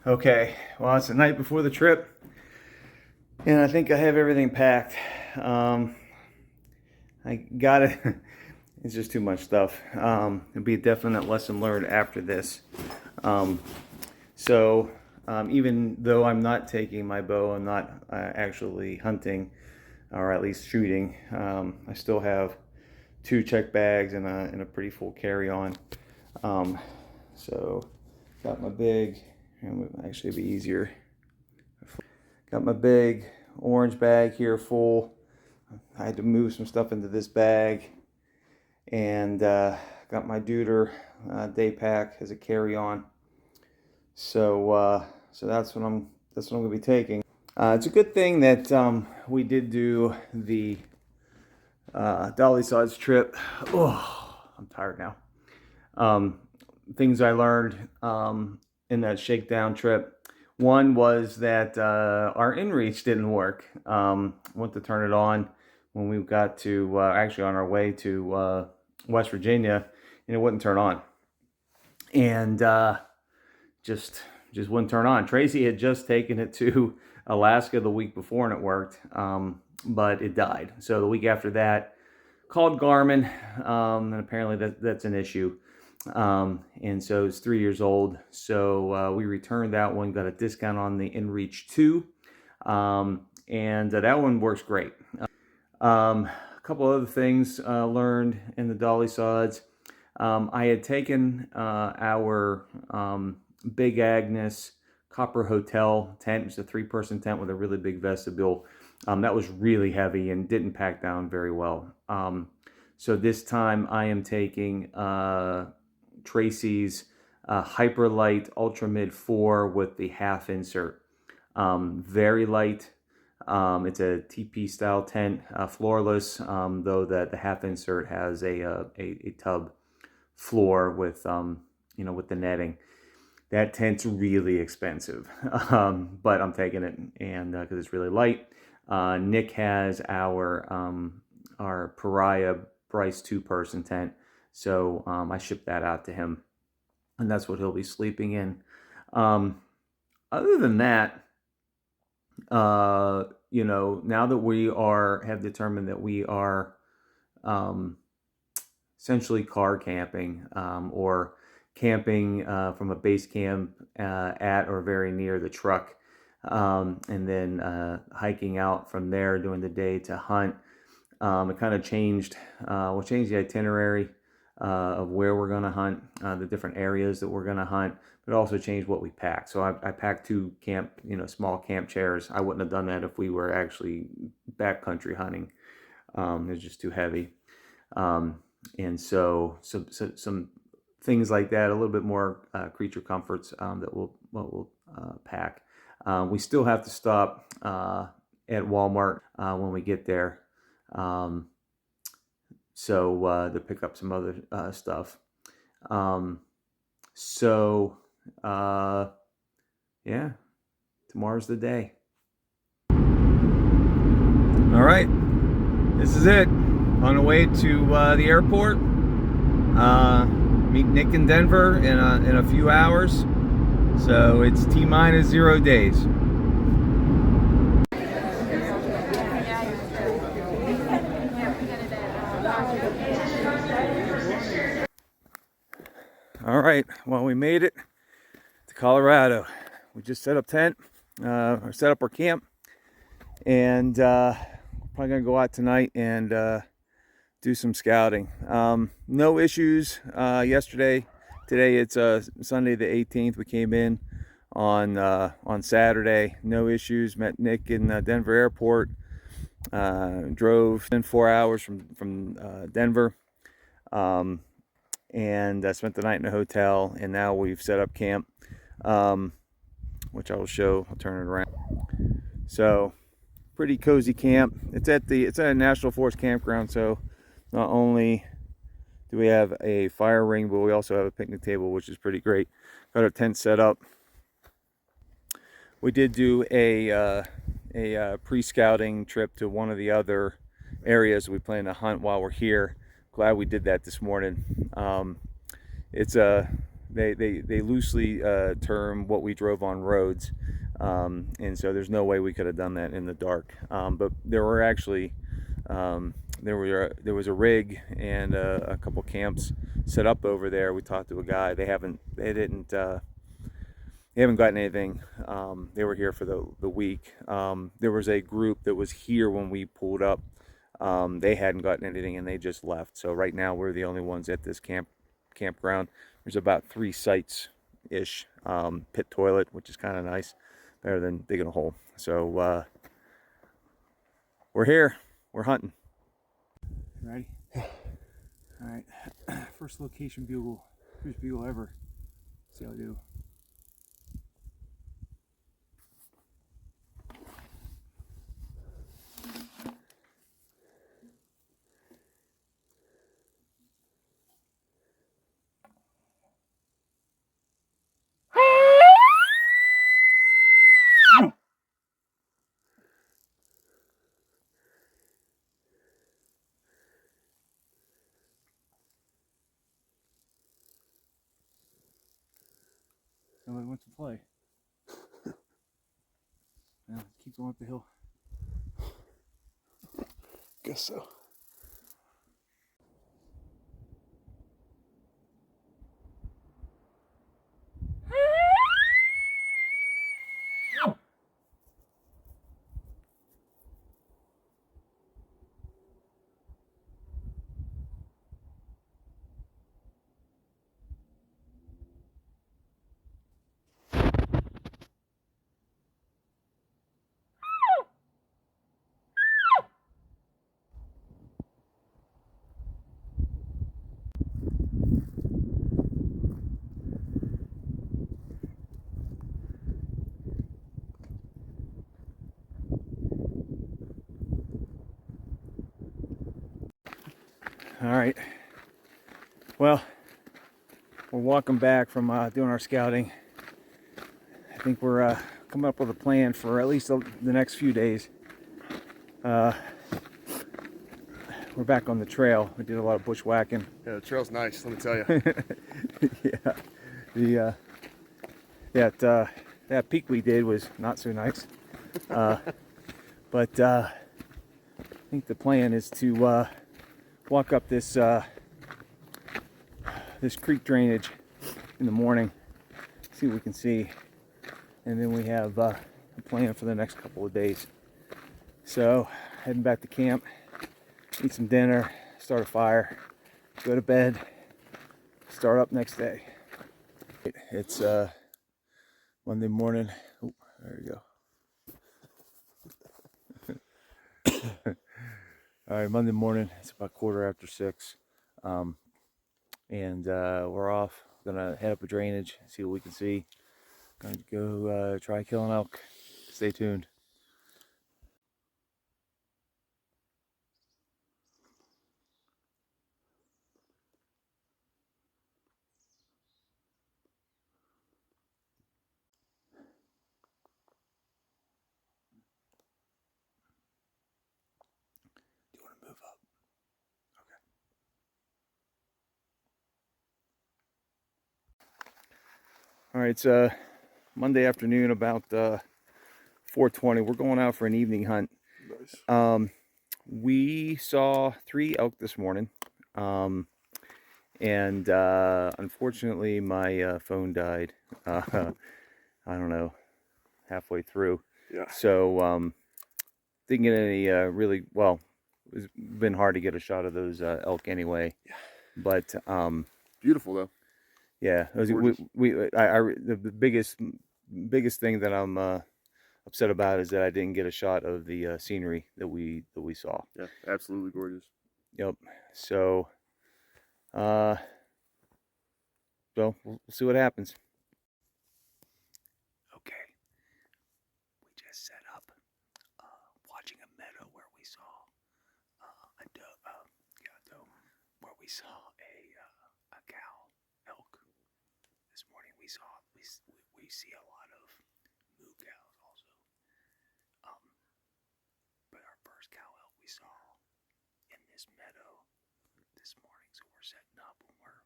Okay, well, it's the night before the trip, and I think I have everything packed. I got it. It's just too much stuff. It'll be a definite lesson learned after this. Um, so, even though I'm not taking my bow, I'm not actually hunting, or at least shooting. I still have two check bags and a pretty full carry-on. Um, so, got my big, and it would actually be easier. Got my big orange bag here full. I had to move some stuff into this bag, and got my Deuter day pack as a carry-on. So that's what I'm gonna be taking. It's a good thing that we did do the Dolly Sods trip. Oh, I'm tired now. Um, Things I learned in that shakedown trip. One was that our inReach didn't work. Went to turn it on when we got to actually on our way to West Virginia, and it wouldn't turn on, and just wouldn't turn on. Tracy had just taken it to Alaska the week before, and it worked, but it died. So the week after that, called Garmin, and apparently that's an issue. And so it's 3 years old. So we returned that one, got a discount on the inReach 2, and that one works great. A couple other things learned in the Dolly Sods. I had taken our Big Agnes Copper Hotel tent. It's a 3-person tent with a really big vestibule. That was really heavy and didn't pack down very well. So this time I am taking Tracy's Hyperlight Ultra Mid 4 with the half insert. Very light. It's a TP style tent, floorless, though the half insert has a tub floor with with the netting. That tent's really expensive, but I'm taking it, and because it's really light. Nick has our Pariah Bryce 2-person tent, so I shipped that out to him, and that's what he'll be sleeping in. Other than that, now that we have determined that we are essentially car camping, or camping from a base camp at or very near the truck, and then hiking out from there during the day to hunt. It kind of changed. We'll change the itinerary of where we're going to hunt, the different areas that we're going to hunt, but also change what we pack. So I packed 2 small camp chairs. I wouldn't have done that if we were actually backcountry hunting. It was just too heavy. And so some things like that, a little bit more creature comforts that we'll pack. We still have to stop at Walmart when we get there, to pick up some other stuff. Yeah, tomorrow's the day. All right, this is it. On the way to the airport. Meet Nick in Denver in a few hours. So it's T-minus 0 days. All right, well, we made it to Colorado. We just set up tent, or set up our camp, and probably gonna go out tonight and do some scouting. No issues yesterday. Today it's Sunday the 18th. We came in on Saturday. No issues. Met Nick in Denver airport. Drove in 4 hours from Denver. And I spent the night in a hotel, and now we've set up camp, which I will show. I'll turn it around. So, pretty cozy camp. It's at a National Forest campground, so not only do we have a fire ring, but we also have a picnic table, which is pretty great. Got our tent set up. We did do a pre-scouting trip to one of the other areas we plan to hunt while we're here. Glad we did that this morning. It's a they loosely term what we drove on roads, and so there's no way we could have done that in the dark. But there were actually there was a rig and a couple camps set up over there. We talked to a guy. They haven't gotten anything. They were here for the week. There was a group that was here when we pulled up. They hadn't gotten anything and they just left. So right now we're the only ones at this campground. There's about 3 sites ish. Pit toilet, which is kind of nice, better than digging a hole. So we're here. We're hunting. Ready? All right. First location bugle. First bugle ever. See how I do. Nobody wants to play. Now, keep going up the hill. Guess so. All right. Well, we're walking back from doing our scouting. I think we're coming up with a plan for at least the next few days. We're back on the trail. We did a lot of bushwhacking. Yeah, the trail's nice, let me tell you. Yeah, that peak we did was not so nice. But I think the plan is to walk up this this creek drainage in the morning, see what we can see, and then we have a plan for the next couple of days. So heading back to camp, eat some dinner, start a fire, go to bed, start up next day. It's Monday morning. Oh, there you go. All right, Monday morning. It's about 6:15, and we're off. Gonna head up a drainage, see what we can see. Gonna go try killing elk. Stay tuned. Do you want to move up? Okay. All right, it's Monday afternoon, about 4:20. We're going out for an evening hunt. Nice. We saw 3 elk this morning, and unfortunately my phone died. I don't know, halfway through. Yeah. So didn't get any really well. It's been hard to get a shot of those elk anyway. Yeah. But Beautiful though. yeah, the biggest thing that I'm upset about is that I didn't get a shot of the scenery that we saw. Yeah, absolutely gorgeous. Yep. So we'll see what happens. Okay. We just set up watching a meadow where we saw where we saw a cow elk. This morning we see a lot of moo cows also. But our first cow elk we saw in this meadow this morning, so we're setting up and we're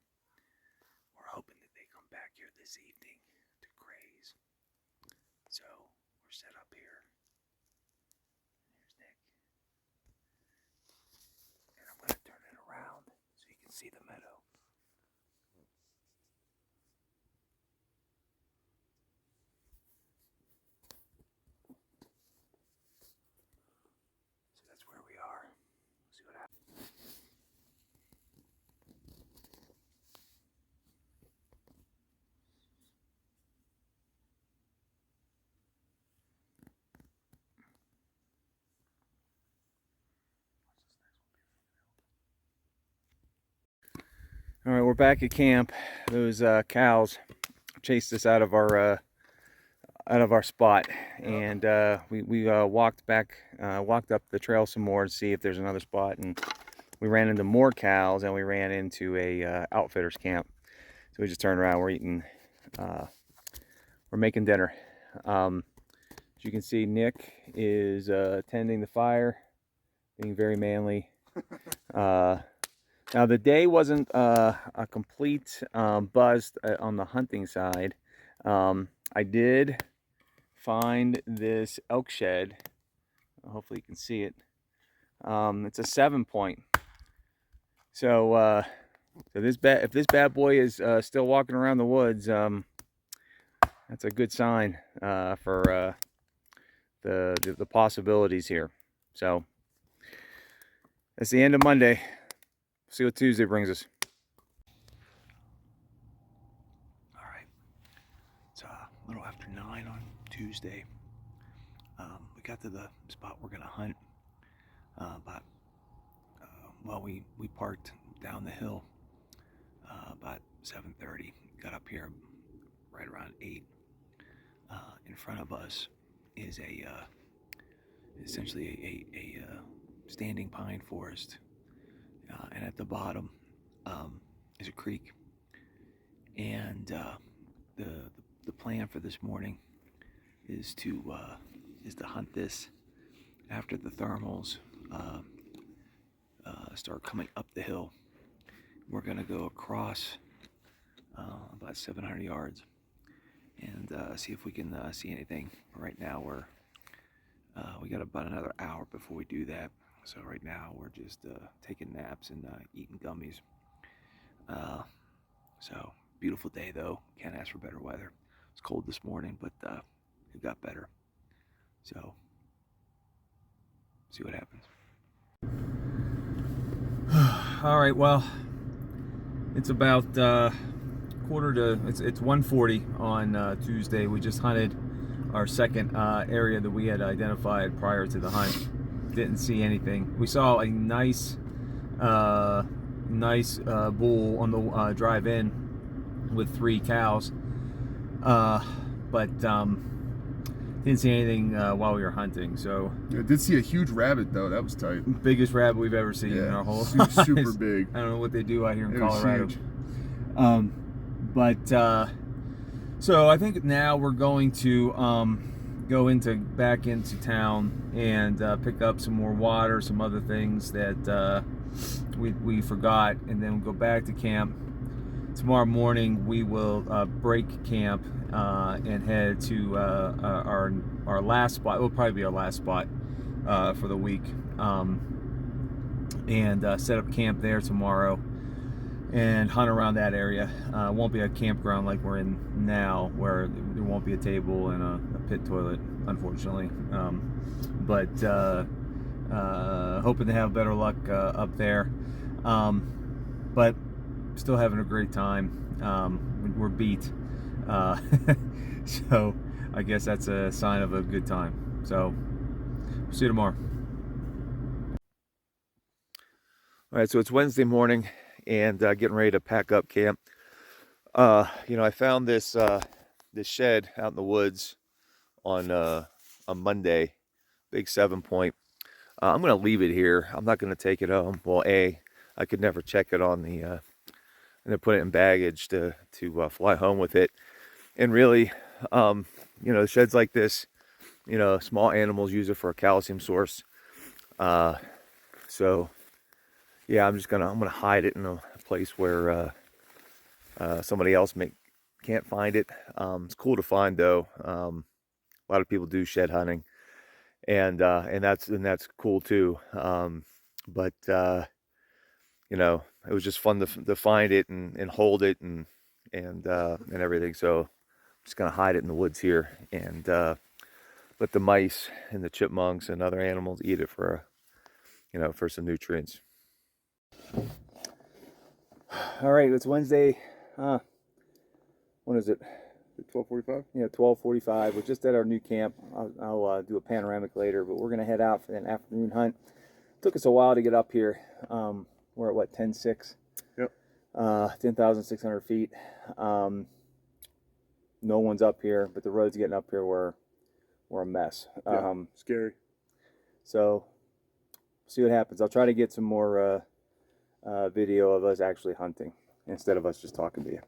hoping that they come back here this evening to graze. So we're set up here. Here's Nick. And I'm going to turn it around so you can see the meadow. So that's where we are. We'll see what happens. All right, we're back at camp. Those cows chased us out of our spot, and we walked up the trail some more to see if there's another spot, and we ran into more cows, and we ran into a outfitters camp. So we just turned around. We're making dinner. As you can see, Nick is tending the fire, being very manly. Now the day wasn't a complete bust on the hunting side. I did find this elk shed. Hopefully you can see it. It's a 7-point. So, if this bad boy is still walking around the woods, that's a good sign for the possibilities here. So that's the end of Monday. See what Tuesday brings us. All right, it's a little after 9 on Tuesday. We got to the spot we're gonna hunt, we parked down the hill about 7:30. Got up here right around 8. In front of us is essentially a standing pine forest. And at the bottom is a creek, and the plan for this morning is to hunt this after the thermals start coming up the hill. We're gonna go across about 700 yards and see if we can see anything. Right now we got about another hour before we do that. So right now we're just taking naps and eating gummies. So beautiful day though. Can't ask for better weather. It's cold this morning, but it got better. So see what happens. All right. Well, it's about it's 1:40 on Tuesday. We just hunted our second area that we had identified prior to the hunt. Didn't see anything. We saw a nice bull on the drive in with 3 cows, but didn't see anything while we were hunting. So I did see a huge rabbit though. That was tight. Biggest rabbit we've ever seen in our whole lives. Super big. I don't know what they do out here in It was Colorado. huge. So I think now we're going to go back into town and pick up some more water, some other things that we forgot, and then we'll go back to camp. Tomorrow morning we will break camp and head to our last spot. It will probably be our last spot for the week, and set up camp there tomorrow and hunt around that area. It won't be a campground like we're in now, where there won't be a table and a pit toilet, unfortunately. But hoping to have better luck up there. But still having a great time. We're beat. So I guess that's a sign of a good time. So see you tomorrow. All right, so it's Wednesday morning and getting ready to pack up camp. I found this shed out in the woods on Monday, big 7-point. I'm gonna leave it here. I'm not gonna take it home. Well, I could never check it on the and then put it in baggage to fly home with it. And really, sheds like this, small animals use it for a calcium source. So yeah, I'm gonna hide it in a place where somebody else can't find it. It's cool to find though. A lot of people do shed hunting, and that's cool too. But you know, it was just fun to find it and hold it and everything. So I'm just gonna hide it in the woods here and let the mice and the chipmunks and other animals eat it for for some nutrients. All right, it's Wednesday. What is it? 12:45. Yeah, 12:45. We're just at our new camp. I'll do a panoramic later, but we're gonna head out for an afternoon hunt. Took us a while to get up here. We're at what, 10,600? Yep. 10,600 feet. No one's up here, but the roads getting up here were a mess. Yeah, scary. So see what happens. I'll try to get some more video of us actually hunting instead of us just talking to you.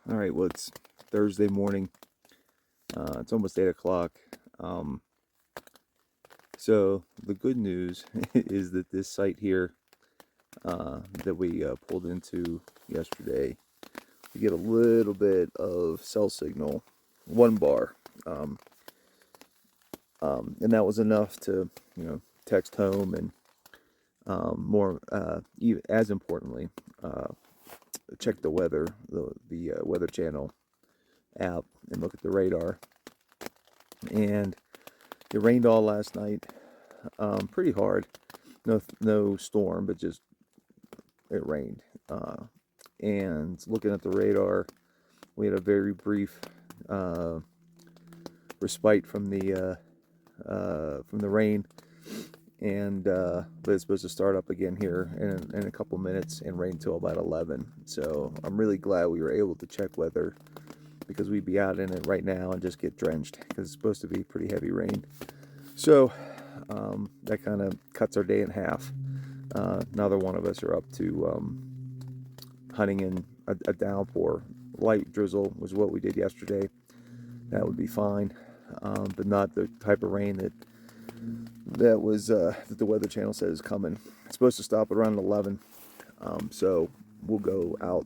All right, well, it's Thursday morning. It's almost 8 o'clock. So the good news is that this site here that we pulled into yesterday, we get a little bit of cell signal, 1 bar, and that was enough to text home and more even as importantly check the weather, the Weather Channel app, and look at the radar. And it rained all last night, pretty hard. No storm, but just it rained. And looking at the radar, we had a very brief respite from the rain, and but it's supposed to start up again here in a couple minutes and rain till about 11. So I'm really glad we were able to check weather, because we'd be out in it right now and just get drenched, because it's supposed to be pretty heavy rain. So that kind of cuts our day in half. Neither one of us are up to hunting in a downpour. Light drizzle was what we did yesterday. That would be fine, but not the type of rain that the Weather Channel says is coming. It's supposed to stop around 11, so we'll go out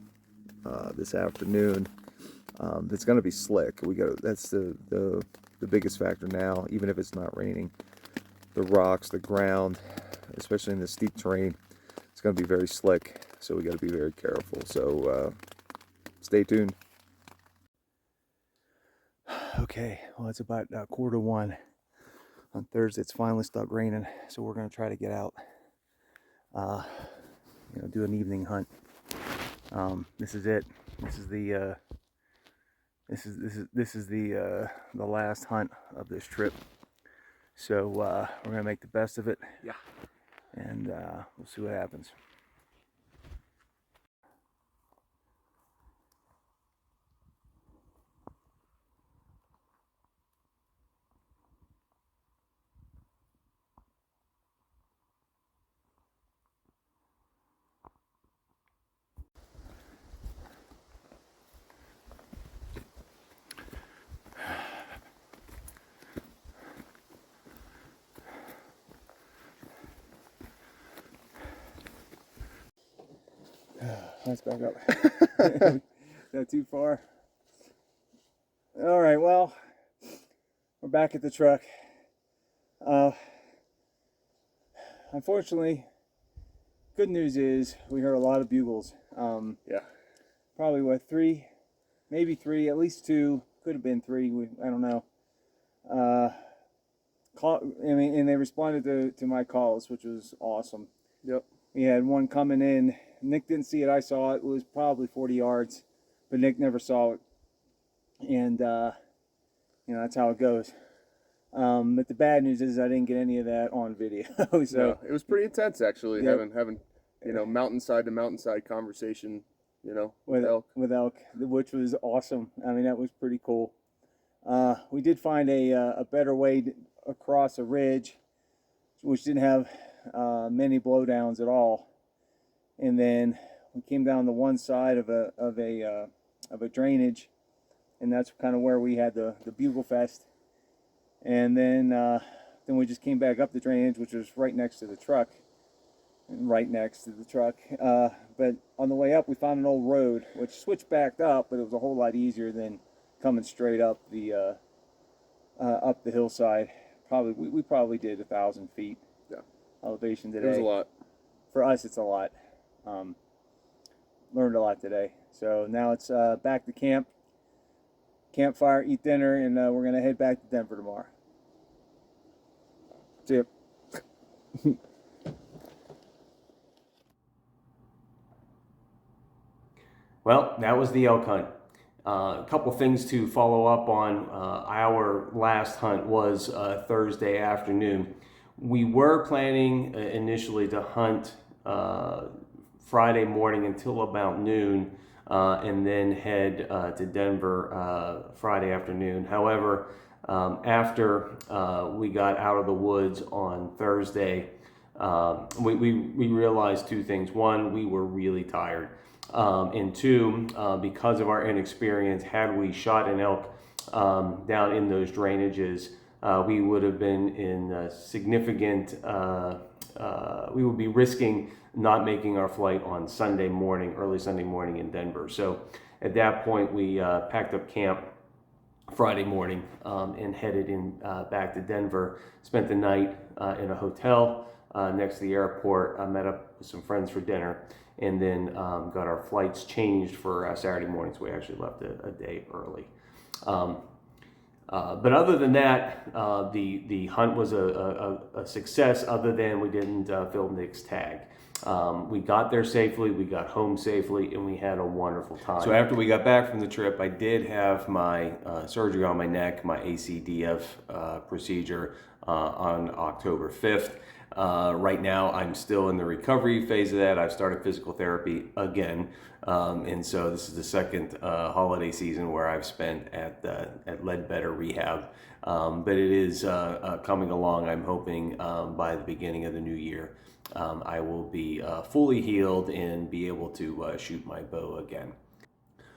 this afternoon. It's going to be slick. That's the biggest factor now. Even if it's not raining, the rocks, the ground, especially in the steep terrain, it's going to be very slick, so we got to be very careful. So stay tuned. Okay, well, it's about 1:15 on Thursday. It's finally stopped raining, so we're going to try to get out, do an evening hunt. This is it. This is the the last hunt of this trip. So we're gonna make the best of it. Yeah. And we'll see what happens. Let's back up. Not too far. All right, well, we're back at the truck. Unfortunately, good news is we heard a lot of bugles. Yeah. Probably what, 3, maybe 3, at least 2, could have been 3. I don't know. And they responded to my calls, which was awesome. Yep. We had one coming in. Nick didn't see it. I saw it. It was probably 40 yards, but Nick never saw it. And, that's how it goes. But the bad news is I didn't get any of that on video. So No, it was pretty intense, actually, Yep. having mountainside to mountainside conversation, with elk. With elk, which was awesome. I mean, that was pretty cool. We did find a better way across a ridge, which didn't have many blowdowns at all. And then we came down the one side of a drainage, and that's kind of where we had the bugle fest. And then we just came back up the drainage, which was right next to the truck. But on the way up, we found an old road, which switched back up, but it was a whole lot easier than coming straight up the hillside. We probably did 1,000 feet elevation today. It was a lot. For us, it's a lot. Learned a lot today. So now it's back to campfire, eat dinner, and we're gonna head back to Denver tomorrow. See ya. Well, that was the elk hunt. A couple things to follow up on. Our last hunt was Thursday afternoon. We were planning initially to hunt Friday morning until about noon, and then head to Denver Friday afternoon. However, after we got out of the woods on Thursday, we realized 2 things. One, we were really tired. And 2, because of our inexperience, had we shot an elk down in those drainages, we would have been in significant, we would be risking not making our flight on Sunday morning, early Sunday morning in Denver. So at that point, we packed up camp Friday morning and headed back to Denver, spent the night in a hotel next to the airport. I met up with some friends for dinner, and then got our flights changed for Saturday morning, so we actually left a day early. But other than that, the hunt was a success, other than we didn't fill Nick's tag. We got there safely, we got home safely, and we had a wonderful time. So after we got back from the trip, I did have my surgery on my neck, my ACDF procedure on October 5th. Right now, I'm still in the recovery phase of that. I've started physical therapy again, and so this is the second holiday season where I've spent at Ledbetter Rehab. But it is coming along. I'm hoping by the beginning of the new year, I will be fully healed and be able to shoot my bow again.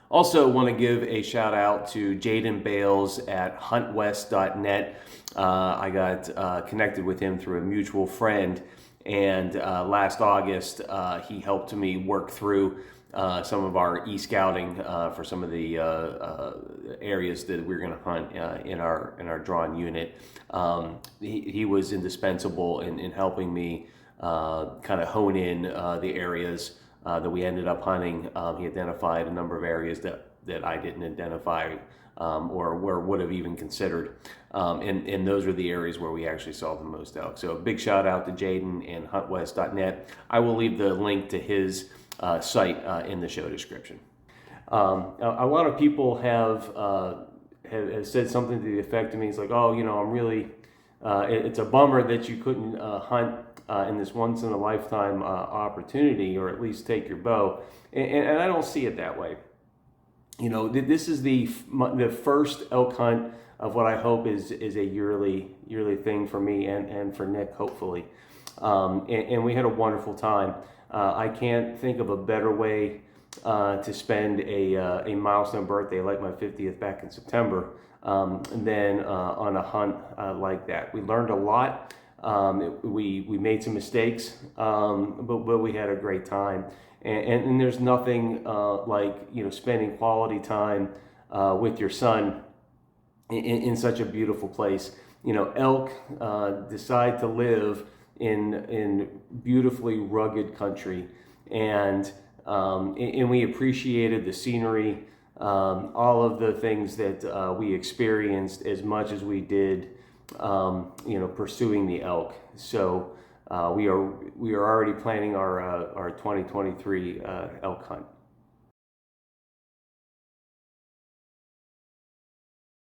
Also want to give a shout out to Jaden Bales at huntwest.net. I got connected with him through a mutual friend, and last August he helped me work through some of our e-scouting for some of the areas that we're going to hunt in our drawn unit. He was indispensable in helping me kind of hone in the areas that we ended up hunting. He identified a number of areas that I didn't identify or would have even considered. And those were the areas where we actually saw the most elk. So a big shout out to Jaden and huntwest.net. I will leave the link to his site in the show description. A lot of people have said something to the effect of me. It's like, oh, I'm really, it's a bummer that you couldn't hunt in this once in a lifetime opportunity, or at least take your bow. And I don't see it that way. This is the first elk hunt of what I hope is a yearly thing for me and for Nick, hopefully. And we had a wonderful time. I can't think of a better way to spend a milestone birthday like my 50th back in September than on a hunt like that. We learned a lot. We made some mistakes, but we had a great time. And there's nothing like spending quality time with your son in such a beautiful place. Elk decide to live in beautifully rugged country, and we appreciated the scenery, all of the things that we experienced as much as we did, pursuing the elk. So we are already planning our 2023 elk hunt.